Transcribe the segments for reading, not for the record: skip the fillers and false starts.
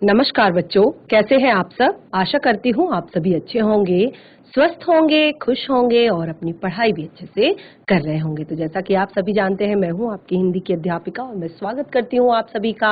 नमस्कार बच्चों, कैसे हैं आप सब। आशा करती हूँ आप सभी अच्छे होंगे, स्वस्थ होंगे, खुश होंगे और अपनी पढ़ाई भी अच्छे से कर रहे होंगे। तो जैसा कि आप सभी जानते हैं, मैं हूँ आपकी हिंदी की अध्यापिका और मैं स्वागत करती हूँ आप सभी का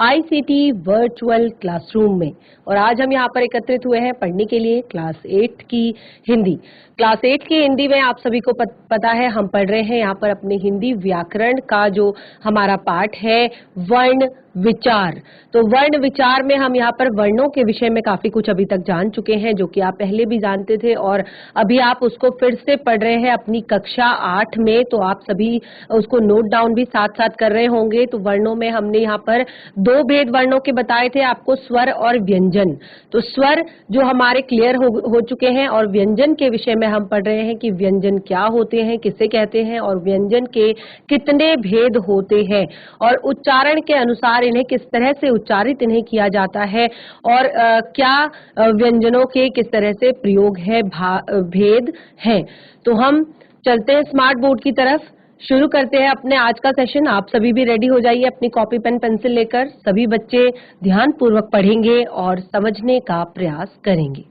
आईसीटी वर्चुअल क्लासरूम में। और आज हम यहाँ पर एकत्रित हुए हैं पढ़ने के लिए क्लास 8 की हिंदी। क्लास 8 की हिंदी में आप सभी को पता है हम पढ़ रहे हैं यहाँ पर अपने हिंदी व्याकरण का जो हमारा पाठ है वर्ण विचार। तो वर्ण विचार में हम यहाँ पर वर्णों के विषय में काफी कुछ अभी तक जान चुके हैं, जो कि आप पहले भी जानते थे और अभी आप उसको फिर से पढ़ रहे हैं अपनी कक्षा 8 में। तो आप सभी उसको नोट डाउन भी साथ साथ कर रहे होंगे। तो वर्णों में हमने यहाँ पर दो भेद वर्णों के बताए थे आपको, स्वर और व्यंजन। तो स्वर जो हमारे क्लियर हो चुके हैं और व्यंजन के विषय में हम पढ़ रहे हैं कि व्यंजन क्या होते हैं, किसे कहते हैं और व्यंजन के कितने भेद होते हैं और उच्चारण के अनुसार इन्हें किस तरह से उच्चारित इन्हें किया जाता है और क्या व्यंजनों के किस तरह से प्रयोग है, भेद है। तो हम चलते हैं स्मार्ट बोर्ड की तरफ, शुरू करते हैं अपने आज का सेशन। आप सभी भी रेडी हो जाइए अपनी कॉपी पेन पेंसिल लेकर। सभी बच्चे ध्यान पूर्वक पढ़ेंगे और समझने का प्रयास करेंगे।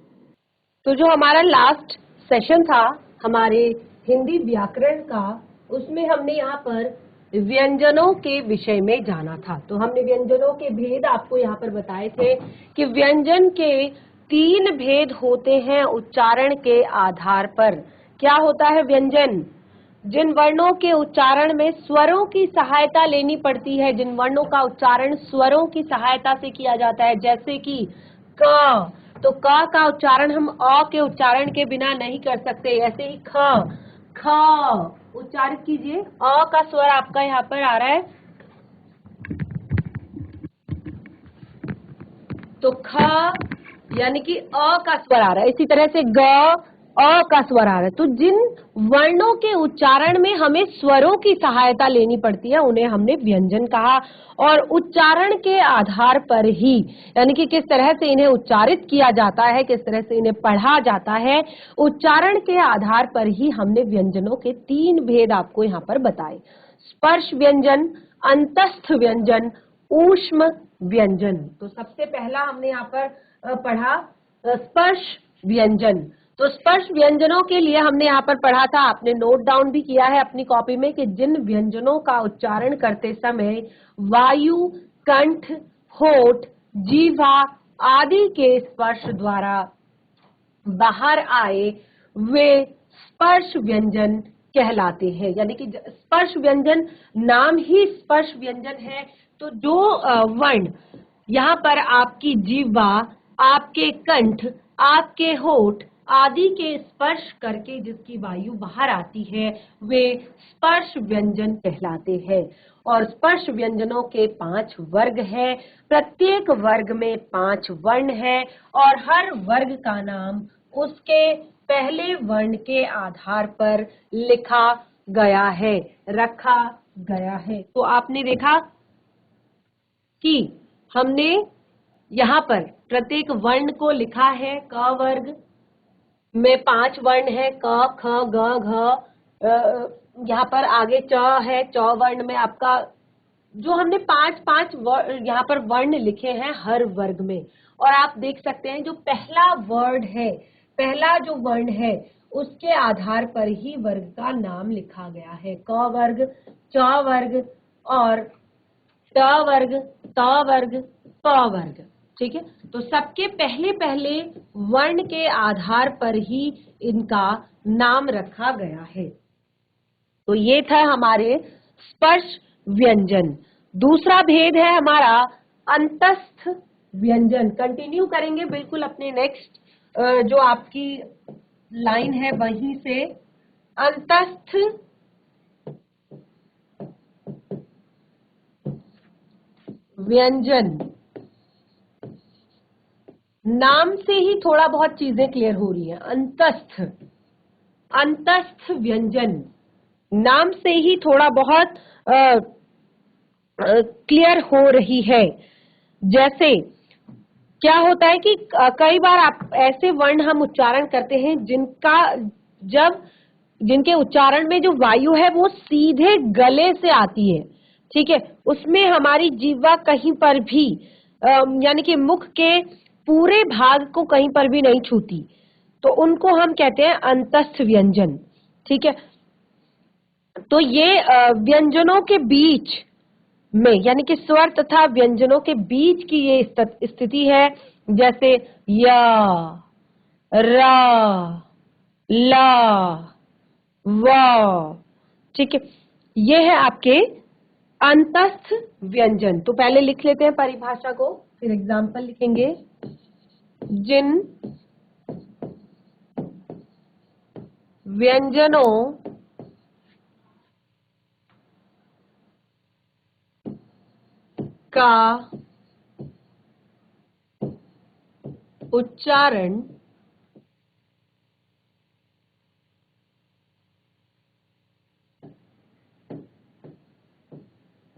तो जो हमारा लास्ट सेशन था हमारे हिंदी व्याकरण का, उसमें हमने यहाँ पर व्यंजनों के विषय में जाना था। तो हमने व्यंजनों के भेद आपको यहाँ पर बताए थे कि व्यंजन के 3 भेद होते हैं उच्चारण के आधार पर। क्या होता है व्यंजन? जिन वर्णों के उच्चारण में स्वरों की सहायता लेनी पड़ती है, जिन वर्णों का उच्चारण स्वरों की सहायता से किया जाता है, जैसे कि क। तो क का उच्चारण हम अ के उच्चारण के बिना नहीं कर सकते। ऐसे ही ख, ख उच्चारित कीजिए। अ का स्वर आपका यहाँ पर आ रहा है, तो ख यानी कि अ का स्वर आ रहा है। इसी तरह से ग, अ का स्वर आ रहा है। तो जिन वर्णों के उच्चारण में हमें स्वरों की सहायता लेनी पड़ती है उन्हें हमने व्यंजन कहा। और उच्चारण के आधार पर ही, यानी कि किस तरह से इन्हें उच्चारित किया जाता है, किस तरह से इन्हें पढ़ा जाता है, उच्चारण के आधार पर ही हमने व्यंजनों के 3 भेद आपको यहाँ पर बताए। स्पर्श व्यंजन, अंतस्थ व्यंजन, ऊष्म व्यंजन। तो सबसे पहला हमने यहाँ पर पढ़ा स्पर्श व्यंजन। तो स्पर्श व्यंजनों के लिए हमने यहाँ पर पढ़ा था, आपने नोट डाउन भी किया है अपनी कॉपी में, कि जिन व्यंजनों का उच्चारण करते समय वायु, कंठ, होठ, जीवा आदि के स्पर्श द्वारा बाहर आए वे स्पर्श व्यंजन कहलाते हैं। यानी कि स्पर्श व्यंजन नाम ही स्पर्श व्यंजन है। तो जो वर्ण यहाँ पर आपकी जीवा, आपके कंठ, आपके होठ आदि के स्पर्श करके जिसकी वायु बाहर आती है वे स्पर्श व्यंजन कहलाते हैं। और स्पर्श व्यंजनों के 5 वर्ग हैं। प्रत्येक वर्ग में 5 वर्ण है और हर वर्ग का नाम उसके पहले वर्ण के आधार पर लिखा गया है, रखा गया है। तो आपने देखा कि हमने यहाँ पर प्रत्येक वर्ण को लिखा है। क वर्ग में 5 वर्ण है, क, ख, ग, घ। यहाँ पर आगे च है, च वर्ण में आपका जो हमने 5 यहाँ पर वर्ण लिखे हैं हर वर्ग में। और आप देख सकते हैं जो पहला वर्ड है, पहला जो वर्ण है उसके आधार पर ही वर्ग का नाम लिखा गया है। क वर्ग, च वर्ग और ट वर्ग, त वर्ग, प वर्ग। ठीक है, तो सबके पहले पहले वर्ण के आधार पर ही इनका नाम रखा गया है। तो ये था हमारे स्पर्श व्यंजन। दूसरा भेद है हमारा अंतस्थ व्यंजन। कंटिन्यू करेंगे बिल्कुल अपने नेक्स्ट जो आपकी लाइन है वहीं से। अंतस्थ व्यंजन, नाम से ही थोड़ा बहुत चीजें क्लियर हो रही हैं। अंतस्थ, अंतस्थ व्यंजन नाम से ही थोड़ा बहुत क्लियर हो रही है। जैसे क्या होता है कि कई बार आप ऐसे वर्ण हम उच्चारण करते हैं जिनके उच्चारण में जो वायु है वो सीधे गले से आती है। ठीक है, उसमें हमारी जीवा कहीं पर भी यानी कि मुख के पूरे भाग को कहीं पर भी नहीं छूती, तो उनको हम कहते हैं अंतस्थ व्यंजन। ठीक है, तो ये व्यंजनों के बीच में, यानी कि स्वर तथा व्यंजनों के बीच की ये स्थिति है, जैसे या, रा, ला, वा। ठीक है, ये है आपके अंतस्थ व्यंजन। तो पहले लिख लेते हैं परिभाषा को, फिर एग्जाम्पल लिखेंगे। जिन व्यंजनों का उच्चारण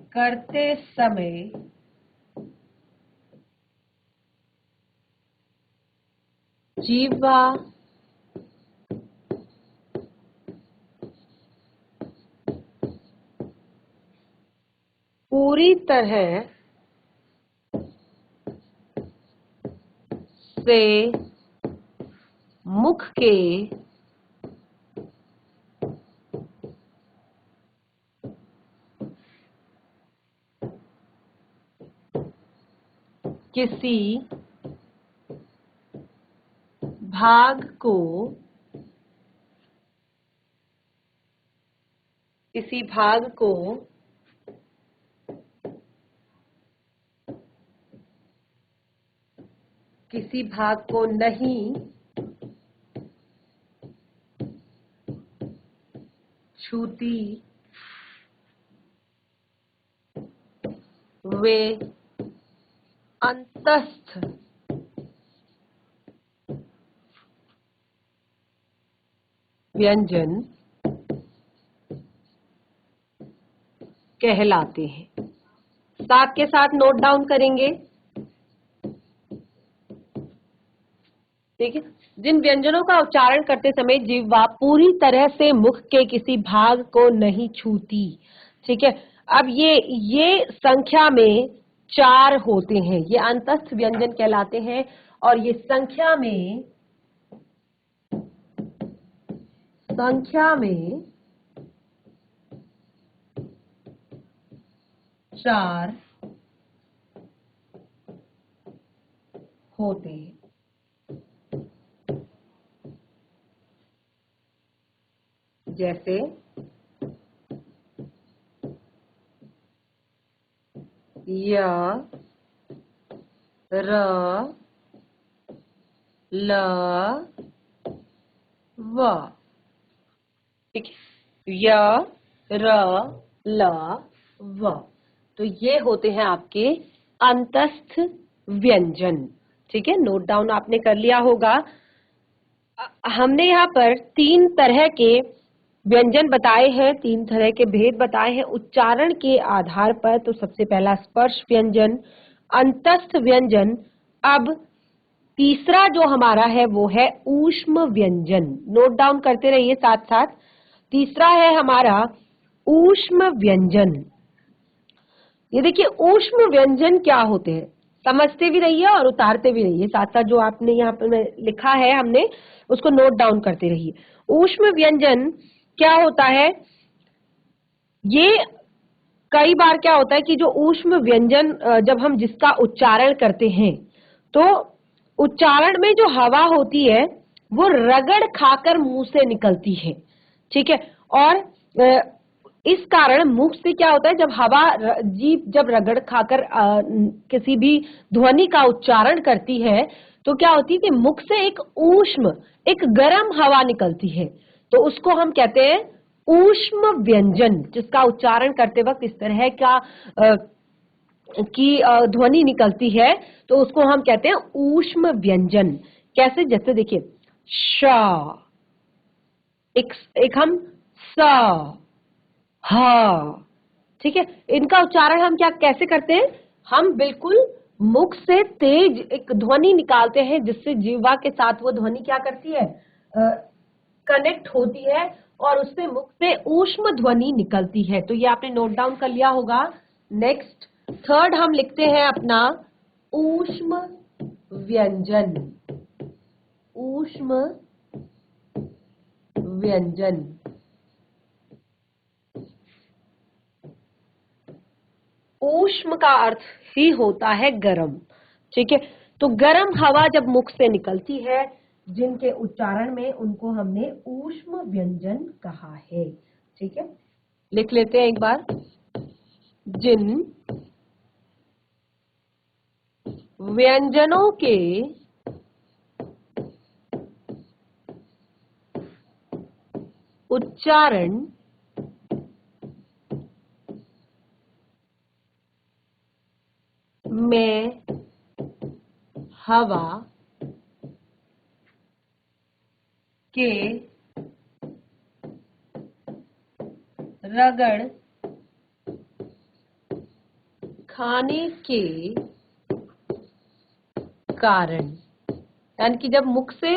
करते समय जीवा पूरी तरह से मुख के किसी भाग को नहीं छूती, वे अंतस्थ व्यंजन कहलाते हैं। साथ के साथ नोट डाउन करेंगे। ठीक है, जिन व्यंजनों का उच्चारण करते समय जिह्वा पूरी तरह से मुख के किसी भाग को नहीं छूती। ठीक है, अब ये संख्या में 4 होते हैं, ये अंतस्थ व्यंजन कहलाते हैं, और ये संख्या में 4 होते हैं। जैसे य, र, ल, व। ठीक है, य, र, ल, व। तो ये होते हैं आपके अंतस्थ व्यंजन। ठीक है, नोट डाउन आपने कर लिया होगा। हमने यहाँ पर 3 तरह के व्यंजन बताए हैं, 3 तरह के भेद बताए हैं उच्चारण के आधार पर। तो सबसे पहला स्पर्श व्यंजन, अंतस्थ व्यंजन। अब तीसरा जो हमारा है वो है ऊष्म व्यंजन। नोट डाउन करते रहिए साथ साथ। तीसरा है हमारा ऊष्म व्यंजन। ये देखिए, ऊष्म व्यंजन क्या होते हैं, समझते भी रहिए और उतारते भी रहिए साथ साथ। जो आपने यहाँ पर लिखा है हमने, उसको नोट डाउन करते रहिए। ऊष्म व्यंजन क्या होता है, ये कई बार क्या होता है कि जो ऊष्म व्यंजन जब हम जिसका उच्चारण करते हैं, तो उच्चारण में जो हवा होती है वो रगड़ खाकर मुंह से निकलती है। ठीक है, और इस कारण मुंह से क्या होता है, जब हवा जीभ जब रगड़ खाकर किसी भी ध्वनि का उच्चारण करती है, तो क्या होती है कि मुख से एक ऊष्म, एक गर्म हवा निकलती है। तो उसको हम कहते हैं ऊष्म व्यंजन, जिसका उच्चारण करते वक्त इस तरह का की ध्वनि निकलती है, तो उसको हम कहते हैं ऊष्म व्यंजन। कैसे, जैसे देखिए, श, एक हम स, ह। ठीक है, इनका उच्चारण हम क्या कैसे करते हैं, हम बिल्कुल मुख से तेज एक ध्वनि निकालते हैं, जिससे जीवा के साथ वो ध्वनि क्या करती है, कनेक्ट होती है, और उससे मुख से ऊष्म ध्वनि निकलती है। तो ये आपने नोट डाउन कर लिया होगा। नेक्स्ट, थर्ड हम लिखते हैं अपना ऊष्म व्यंजन, ऊष्म व्यंजन। ऊष्म का अर्थ ही होता है गर्म, ठीक है। तो गर्म हवा जब मुख से निकलती है, जिनके उच्चारण में, उनको हमने ऊष्म व्यंजन कहा है, ठीक है। लिख लेते हैं एक बार। जिन व्यंजनों के उच्चारण में हवा के रगड़ खाने के कारण, यानी कि जब मुख से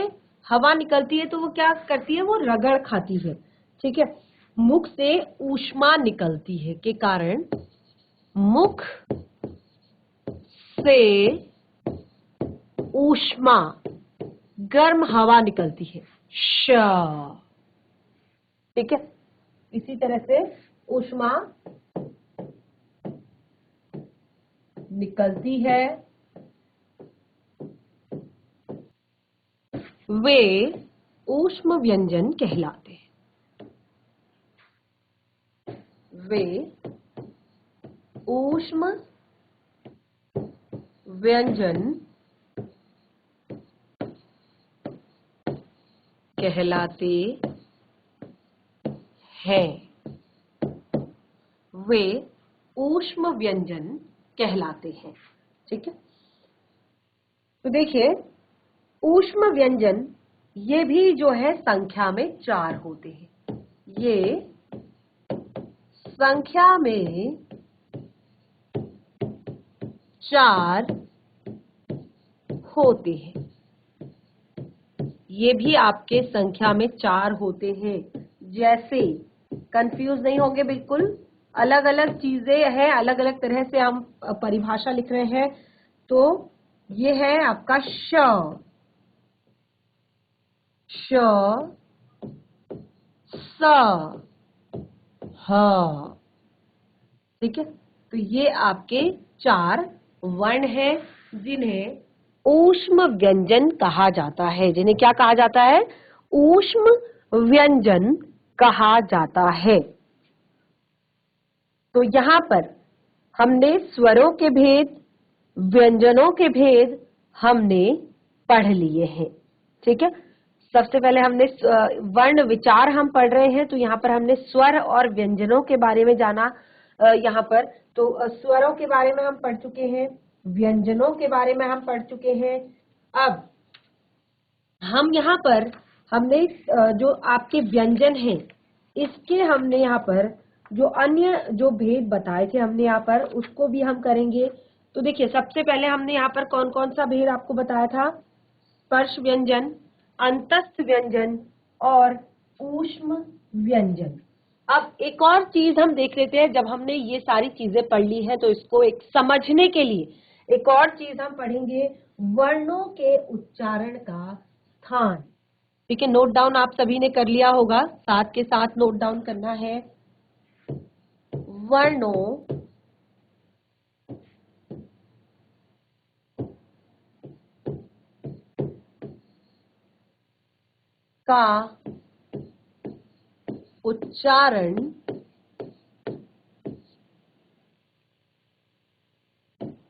हवा निकलती है तो वो क्या करती है, वो रगड़ खाती है, ठीक है। मुख से ऊष्मा निकलती है के कारण, मुख से ऊष्मा, गर्म हवा निकलती है, श, ठीक है। इसी तरह से ऊष्मा निकलती है, वे ऊष्म व्यंजन कहलाते हैं। वे ऊष्म व्यंजन कहलाते हैं। वे ऊष्म व्यंजन कहलाते हैं, ठीक है। तो देखिए, ऊष्म व्यंजन ये भी जो है संख्या में 4 होते हैं। ये संख्या में 4 होते हैं। ये भी आपके संख्या में 4 होते हैं। जैसे, कंफ्यूज नहीं होंगे बिल्कुल, अलग अलग चीजें हैं, अलग अलग तरह से हम परिभाषा लिख रहे हैं। तो ये है आपका श, श, स, ह, ठीक है। तो ये आपके 4 वर्ण हैं, जिन्हें ऊष्म व्यंजन कहा जाता है। जिन्हें क्या कहा जाता है, ऊष्म व्यंजन कहा जाता है। तो यहाँ पर हमने स्वरों के भेद, व्यंजनों के भेद हमने पढ़ लिए हैं, ठीक है। सबसे पहले हमने वर्ण विचार हम पढ़ रहे हैं, तो यहाँ पर हमने स्वर और व्यंजनों के बारे में जाना। यहाँ पर तो स्वरों के बारे में हम पढ़ चुके हैं, व्यंजनों के बारे में हम पढ़ चुके हैं। अब हम यहाँ पर हमने जो आपके व्यंजन हैं, इसके हमने यहाँ पर जो अन्य जो भेद बताए थे, हमने यहाँ पर उसको भी हम करेंगे। तो देखिए, सबसे पहले हमने यहाँ पर कौन कौन सा भेद आपको बताया था, स्पर्श व्यंजन, अंतस्थ व्यंजन और ऊष्म व्यंजन। अब एक और चीज हम देख लेते हैं। जब हमने ये सारी चीजें पढ़ ली हैं, तो इसको एक समझने के लिए एक और चीज हम पढ़ेंगे, वर्णों के उच्चारण का स्थान, ठीक है। नोट डाउन आप सभी ने कर लिया होगा, साथ के साथ नोट डाउन करना है। वर्णों का उच्चारण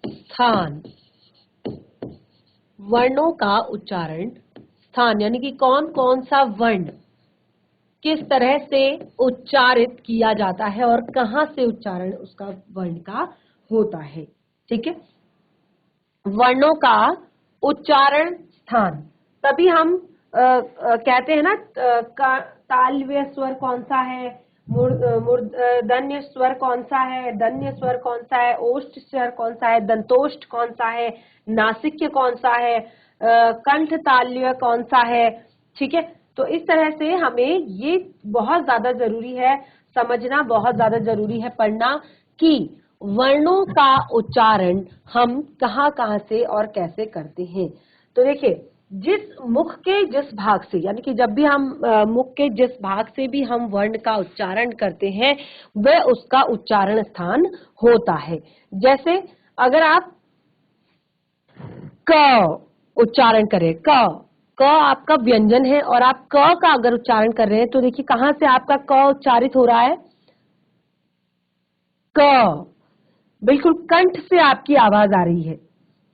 स्थान, वर्णों का उच्चारण स्थान, यानी कि कौन कौन सा वर्ण किस तरह से उच्चारित किया जाता है और कहाँ से उच्चारण उसका वर्ण का होता है, ठीक है। वर्णों का उच्चारण स्थान, तभी हम कहते हैं ना, तालव्य स्वर कौन सा है, मूर्धन्य स्वर कौन सा है, दन्य स्वर कौन सा है, ओष्ठ स्वर कौन सा है, दंतोष्ठ कौन सा है, नासिक्य कौन सा है, कंठ तालव्य कौन सा है, ठीक है। तो इस तरह से हमें ये बहुत ज्यादा जरूरी है समझना, बहुत ज्यादा जरूरी है पढ़ना, कि वर्णों का उच्चारण हम कहाँ कहाँ से और कैसे करते हैं। तो देखिए, जिस मुख के जिस भाग से, यानी कि जब भी हम मुख के जिस भाग से भी हम वर्ण का उच्चारण करते हैं वह उसका उच्चारण स्थान होता है। जैसे अगर आप क उच्चारण करें, क आपका व्यंजन है और आप क का अगर उच्चारण कर रहे हैं तो देखिए कहां से आपका क उच्चारित हो रहा है, क, बिल्कुल कंठ से आपकी आवाज आ रही है।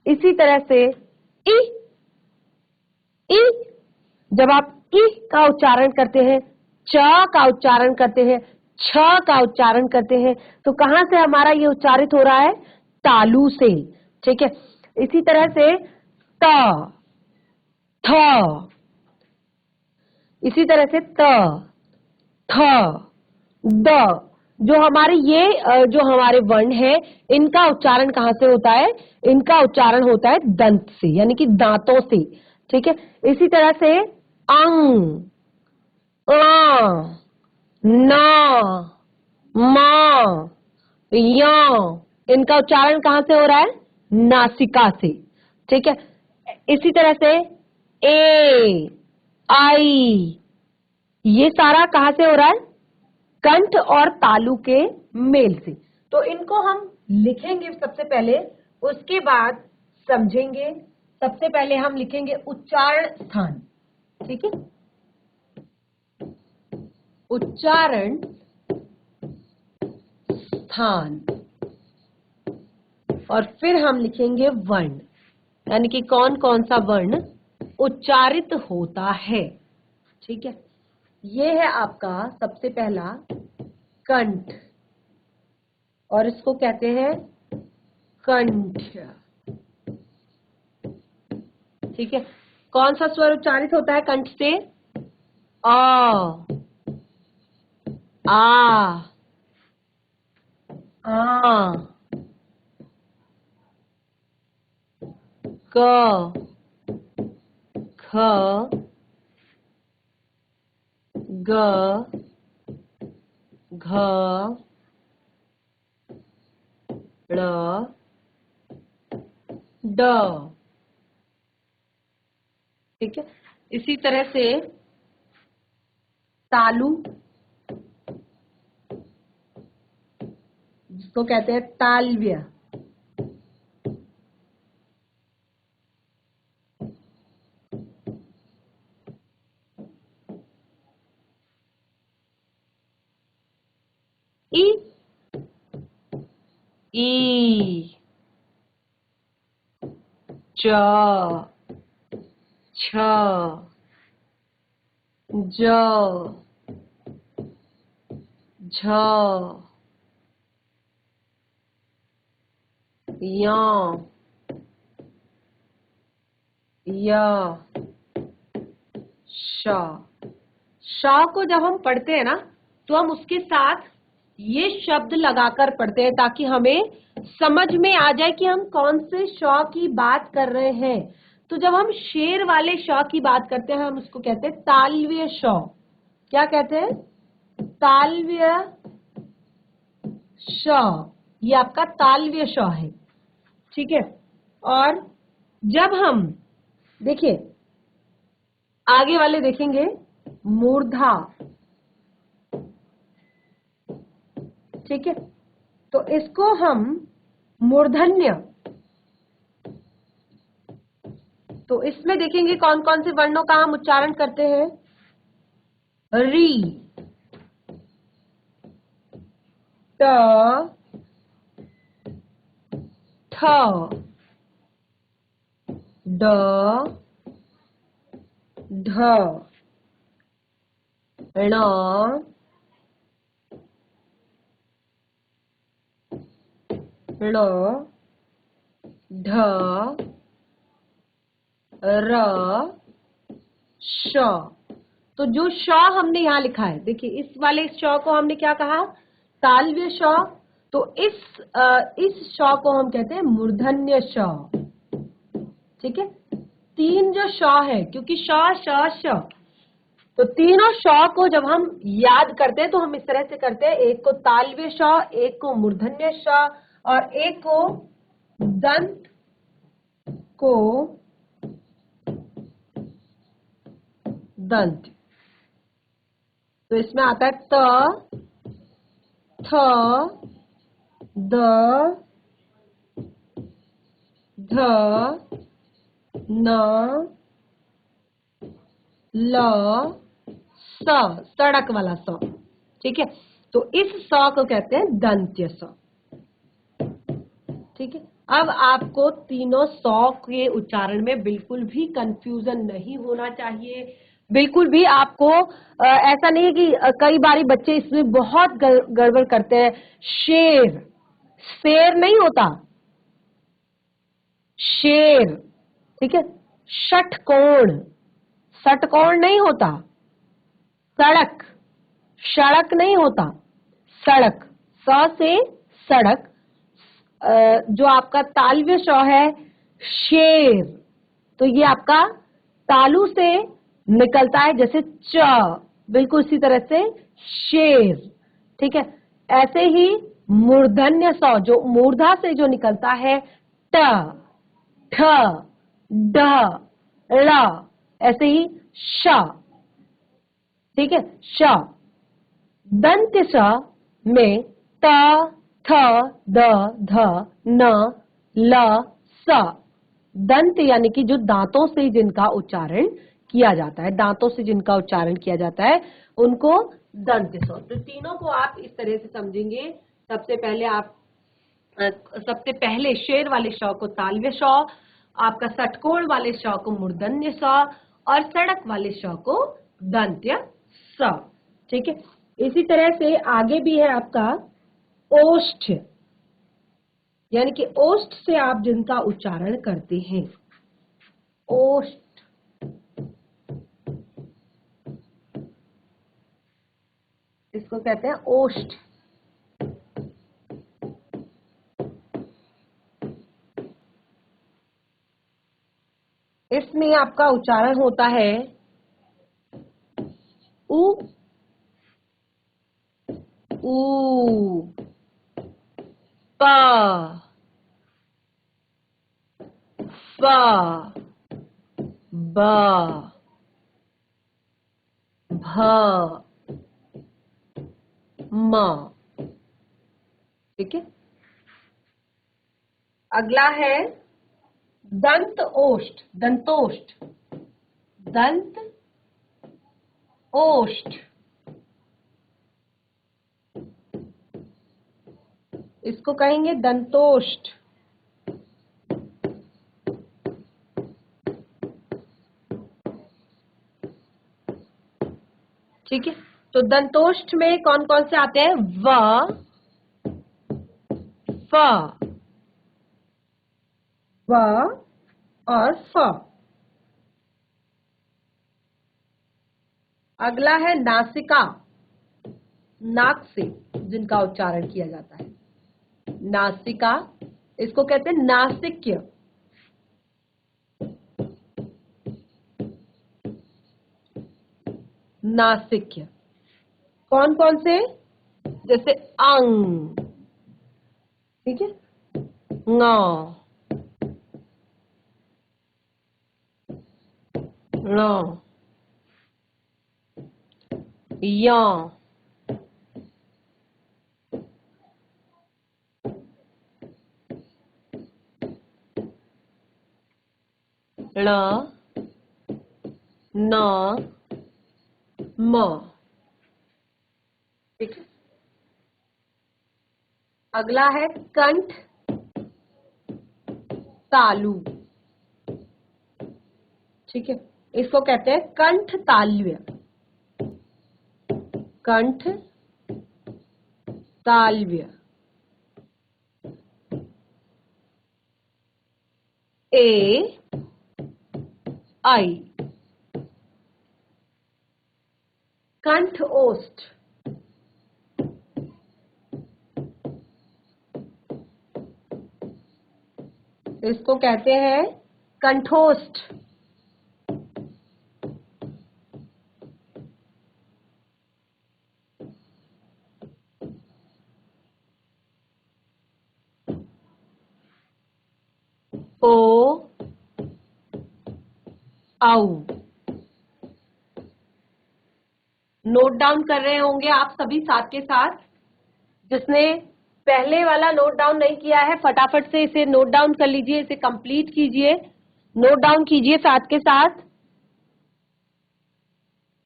इसी तरह से ई, ई, जब आप ई का उच्चारण करते हैं, च का उच्चारण करते हैं, छ का उच्चारण करते हैं, तो कहां से हमारा ये उच्चारित हो रहा है, तालू से। ठीक है, इसी तरह से त, थ, इसी तरह से त, थ, द, जो हमारे ये जो हमारे वर्ण है इनका उच्चारण कहां से होता है, इनका उच्चारण होता है दंत से, यानी कि दांतों से। ठीक है, इसी तरह से अंग, अ, न, म, य, इनका उच्चारण कहां से हो रहा है, नासिका से। ठीक है, इसी तरह से ए, आई, ये सारा कहां से हो रहा है, कंठ और तालु के मेल से। तो इनको हम लिखेंगे सबसे पहले, उसके बाद समझेंगे। सबसे पहले हम लिखेंगे उच्चारण स्थान। ठीक है, उच्चारण स्थान, और फिर हम लिखेंगे वर्ण, यानी कि कौन कौन सा वर्ण उच्चारित होता है। ठीक है, ये है आपका सबसे पहला कंठ, और इसको कहते हैं कंठ। ठीक है, कौन सा स्वर उच्चारित होता है कंठ से, अ, आ, क, ख, ग, घ, ड़, ड। ठीक है, इसी तरह से तालु, जिसको कहते हैं तालव्य। ई, ई, च, छ, ज, झ, य, य, श। श को जब हम पढ़ते हैं ना तो हम उसके साथ ये शब्द लगाकर पढ़ते हैं ताकि हमें समझ में आ जाए कि हम कौन से श की बात कर रहे हैं। तो जब हम शेर वाले श की बात करते हैं हम उसको कहते हैं तालव्य श। क्या कहते हैं, तालव्य श, ये आपका तालव्य श है। ठीक है, और जब हम देखिए आगे वाले देखेंगे मूर्धा। ठीक है, तो इसको हम मूर्धन्य, तो इसमें देखेंगे कौन कौन से वर्णों का हम उच्चारण करते हैं, री, ट, ठ, ड, ढ, ण, ळ, ढ, र, श। तो जो श हमने यहां लिखा है, देखिए इस वाले श को हमने क्या कहा, तालव्य श। तो इस श को हम कहते हैं मूर्धन्य श। ठीक है, तीन जो श है, क्योंकि श श श, तो तीनों श को जब हम याद करते हैं तो हम इस तरह से करते हैं, एक को तालव्य श, एक को मूर्धन्य श और एक को दंत को दंत। तो इसमें आता है त, थ, द, ध, न, ल, स, सड़क वाला स। ठीक है, तो इस स को कहते हैं दंत्य स। ठीक है, अब आपको तीनों सौ के उच्चारण में बिल्कुल भी कंफ्यूजन नहीं होना चाहिए। बिल्कुल भी आपको ऐसा नहीं है कि कई बारी बच्चे इसमें बहुत गड़बड़ करते हैं। शेर, शेर नहीं होता, शेर। ठीक है, षटकोण, षटकोण नहीं होता। सड़क, सड़क नहीं होता, सड़क, स से सड़क। जो आपका तालव्य श है शेर, तो ये आपका तालु से निकलता है जैसे च, बिल्कुल इसी तरह से शेर। ठीक है, ऐसे ही मूर्धन्य स जो मूर्धा से जो निकलता है ट, ठ, ड, ळ, ऐसे ही श। ठीक है, श। दंत्य स में त, थ, द, ध, न, ल, स। दंत यानी कि जो दांतों से जिनका उच्चारण किया जाता है, दांतों से जिनका उच्चारण किया जाता है उनको दंत्य स। तो तीनों को आप इस तरह से समझेंगे। सबसे पहले आप सबसे पहले शेर वाले श को तालव्य श, आपका षटकोण वाले श को मूर्धन्य स, और सड़क वाले श को दंत्य स। ठीक है, इसी तरह से आगे भी है आपका ओष्ठ, यानी कि ओष्ठ से आप जिनका उच्चारण करते हैं। ओष्ठ, इसको कहते हैं ओष्ठ। इसमें आपका उच्चारण होता है उ, ऊ, प, फ, ब, भ, म। ठीक है, अगला है दंत ओष्ठ, दंतोष्ठ, दंत ओष्ठ। इसको कहेंगे दंतोष्ठ। ठीक है, तो दंतोष्ठ में कौन कौन से आते हैं? व, फ, व और फ। अगला है नासिका, नाक से जिनका उच्चारण किया जाता है, नासिका। इसको कहते हैं नासिक्य। नासिक्य कौन कौन से? जैसे अंग, ठीक है, ङ, ण, य, ळ, न, म। ठीक है, अगला है कंठ तालु। ठीक है, इसको कहते हैं कंठ ताल्व्य। कंठ ताल्व्य। ए, आई। कंठ ओष्ठ, इसको कहते हैं कंठोष्ठ। ओ, औ। नोट डाउन कर रहे होंगे आप सभी साथ के साथ। जिसने पहले वाला नोट डाउन नहीं किया है फटाफट से इसे नोट डाउन कर लीजिए, इसे कंप्लीट कीजिए, नोट डाउन कीजिए साथ के साथ।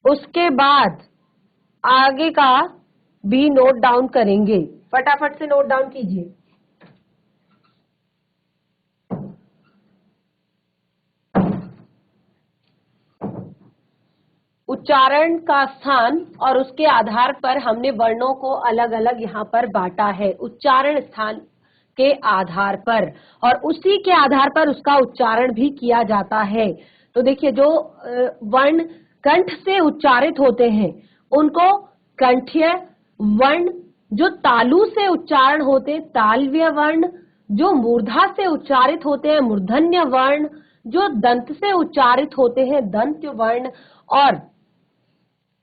उसके बाद आगे का भी नोट डाउन करेंगे, फटाफट से नोट डाउन कीजिए। उच्चारण का स्थान और उसके आधार पर हमने वर्णों को अलग अलग यहाँ पर बांटा है, उच्चारण स्थान के आधार पर, और उसी के आधार पर उसका उच्चारण भी किया जाता है। तो देखिए, जो वर्ण कंठ से उच्चारित होते हैं उनको कंठ्य वर्ण, जो तालु से उच्चारण होते तालव्य वर्ण, जो मूर्धा से उच्चारित होते हैं मूर्धन्य वर्ण, जो दंत से उच्चारित होते हैं दंत्य वर्ण, और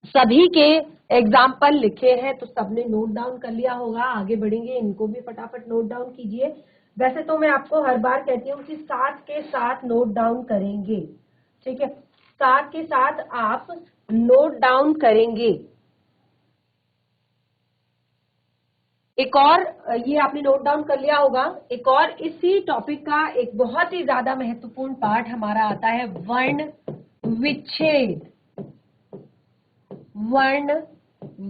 सभी के एग्जाम्पल लिखे हैं तो सबने नोट डाउन कर लिया होगा। आगे बढ़ेंगे, इनको भी फटाफट नोट डाउन कीजिए। वैसे तो मैं आपको हर बार कहती हूँ कि साथ के साथ नोट डाउन करेंगे, ठीक है, साथ के साथ आप नोट डाउन करेंगे। एक और, ये आपने नोट डाउन कर लिया होगा, एक और इसी टॉपिक का एक बहुत ही ज्यादा महत्वपूर्ण पार्ट हमारा आता है वर्ण विच्छेद। वर्ण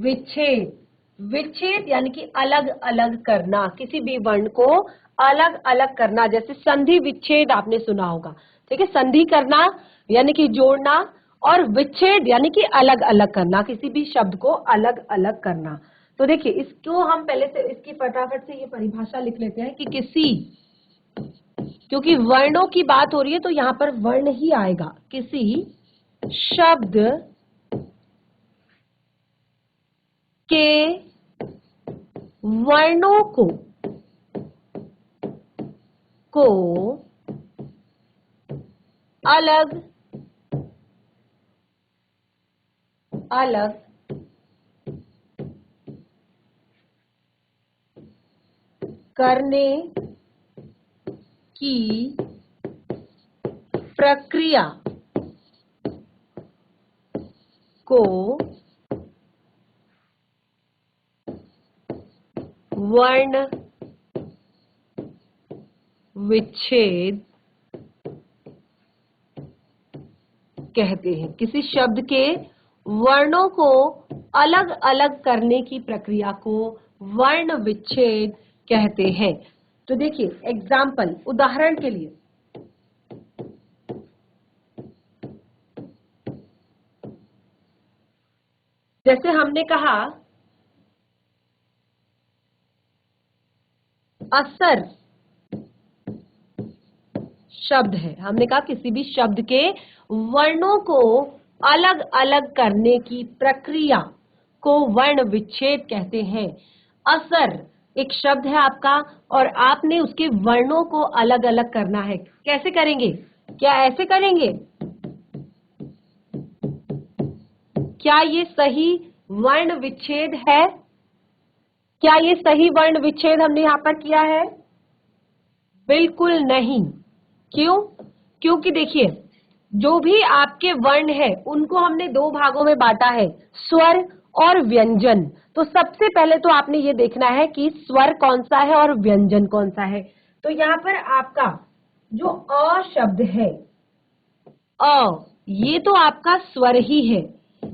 विच्छेद, विच्छेद यानी कि अलग अलग करना, किसी भी वर्ण को अलग अलग करना। जैसे संधि विच्छेद आपने सुना होगा, ठीक है, संधि करना यानी कि जोड़ना, और विच्छेद यानी कि अलग अलग करना, किसी भी शब्द को अलग अलग करना। तो देखिए, इसको हम पहले से इसकी फटाफट से ये परिभाषा लिख लेते हैं कि किसी, क्योंकि वर्णों की बात हो रही है तो यहां पर वर्ण ही आएगा, किसी शब्द के वर्णों को अलग अलग करने की प्रक्रिया को वर्ण विच्छेद कहते हैं। किसी शब्द के वर्णों को अलग अलग करने की प्रक्रिया को वर्ण विच्छेद कहते हैं। तो देखिए, एग्जाम्पल, उदाहरण के लिए, जैसे हमने कहा असर शब्द है, हमने कहा किसी भी शब्द के वर्णों को अलग अलग करने की प्रक्रिया को वर्ण विच्छेद कहते हैं। असर एक शब्द है आपका और आपने उसके वर्णों को अलग अलग करना है। कैसे करेंगे? क्या ऐसे करेंगे? क्या ये सही वर्ण विच्छेद है? क्या ये सही वर्ण विच्छेद हमने यहां पर किया है? बिल्कुल नहीं। क्यों? क्योंकि देखिए, जो भी आपके वर्ण है उनको हमने दो भागों में बांटा है, स्वर और व्यंजन। तो सबसे पहले तो आपने ये देखना है कि स्वर कौन सा है और व्यंजन कौन सा है। तो यहाँ पर आपका जो अ शब्द है, अ, ये तो आपका स्वर ही है,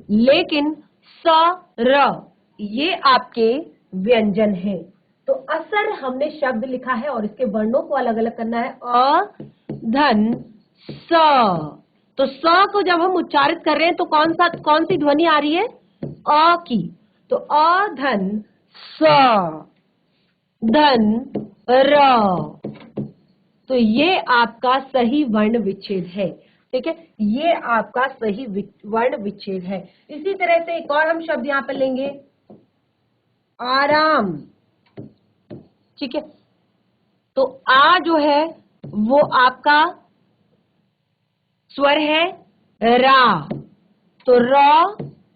लेकिन स, र, ये आपके व्यंजन है। तो असर हमने शब्द लिखा है और इसके वर्णों को अलग अलग करना है, अ, धन, स। तो स को जब हम उच्चारित कर रहे हैं तो कौन सी ध्वनि आ रही है? अ की। तो अ धन स, धन र। तो ये आपका सही वर्ण विच्छेद है, ठीक है, ये आपका सही वर्ण विच्छेद है। इसी तरह से एक और हम शब्द यहां पर लेंगे, आराम, ठीक है। तो आ जो है वो आपका स्वर है रा, तो र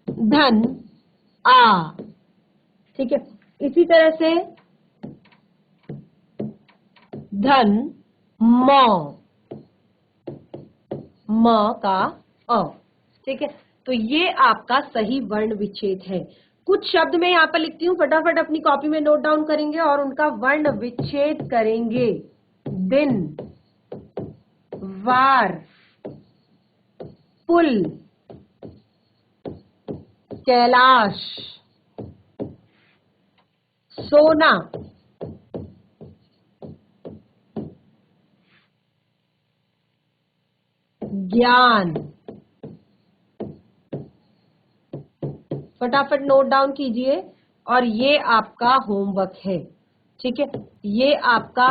धन आ, ठीक है। इसी तरह से धन म, म का अ। ठीक है, तो ये आपका सही वर्ण विच्छेद है। कुछ शब्द मैं यहाँ पर लिखती हूँ, फटाफट अपनी कॉपी में नोट डाउन करेंगे और उनका वर्ण विच्छेद करेंगे। दिन, वार, पुल, कैलाश, सोना, ज्ञान। फटाफट नोट डाउन कीजिए और ये आपका होमवर्क है। ठीक है, ये आपका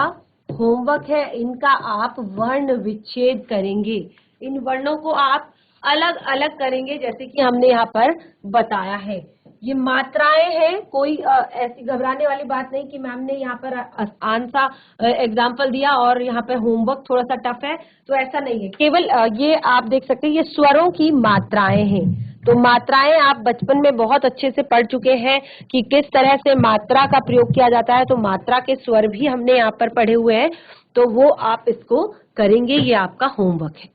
होमवर्क है, इनका आप वर्ण विच्छेद करेंगे। इन वर्णों को आप अलग अलग करेंगे जैसे कि हमने यहाँ पर बताया है। ये मात्राएं हैं, कोई ऐसी घबराने वाली बात नहीं कि मैम ने यहाँ पर आसान सा एग्जाम्पल दिया और यहाँ पर होमवर्क थोड़ा सा टफ है, तो ऐसा नहीं है। केवल ये आप देख सकते हैं, ये स्वरों की मात्राएं हैं। तो मात्राएं आप बचपन में बहुत अच्छे से पढ़ चुके हैं कि किस तरह से मात्रा का प्रयोग किया जाता है, तो मात्रा के स्वर भी हमने यहाँ पर पढ़े हुए हैं, तो वो आप इसको करेंगे, ये आपका होमवर्क है।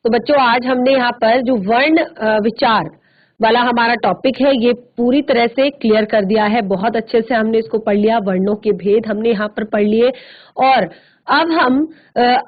तो बच्चों, आज हमने यहाँ पर जो वर्ण विचार वाला हमारा टॉपिक है, ये पूरी तरह से क्लियर कर दिया है। बहुत अच्छे से हमने इसको पढ़ लिया, वर्णों के भेद हमने यहाँ पर पढ़ लिए। और अब हम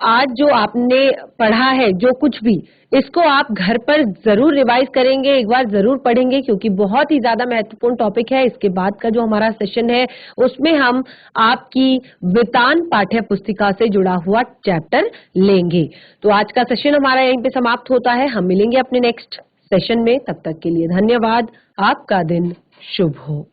आज जो आपने पढ़ा है, जो कुछ भी, इसको आप घर पर जरूर रिवाइज करेंगे, एक बार जरूर पढ़ेंगे, क्योंकि बहुत ही ज्यादा महत्वपूर्ण टॉपिक है। इसके बाद का जो हमारा सेशन है, उसमें हम आपकी वितान पाठ्य पुस्तिका से जुड़ा हुआ चैप्टर लेंगे। तो आज का सेशन हमारा यहीं पे समाप्त होता है। हम मिलेंगे अपने नेक्स्ट सेशन में, तब तक के लिए धन्यवाद। आपका दिन शुभ हो।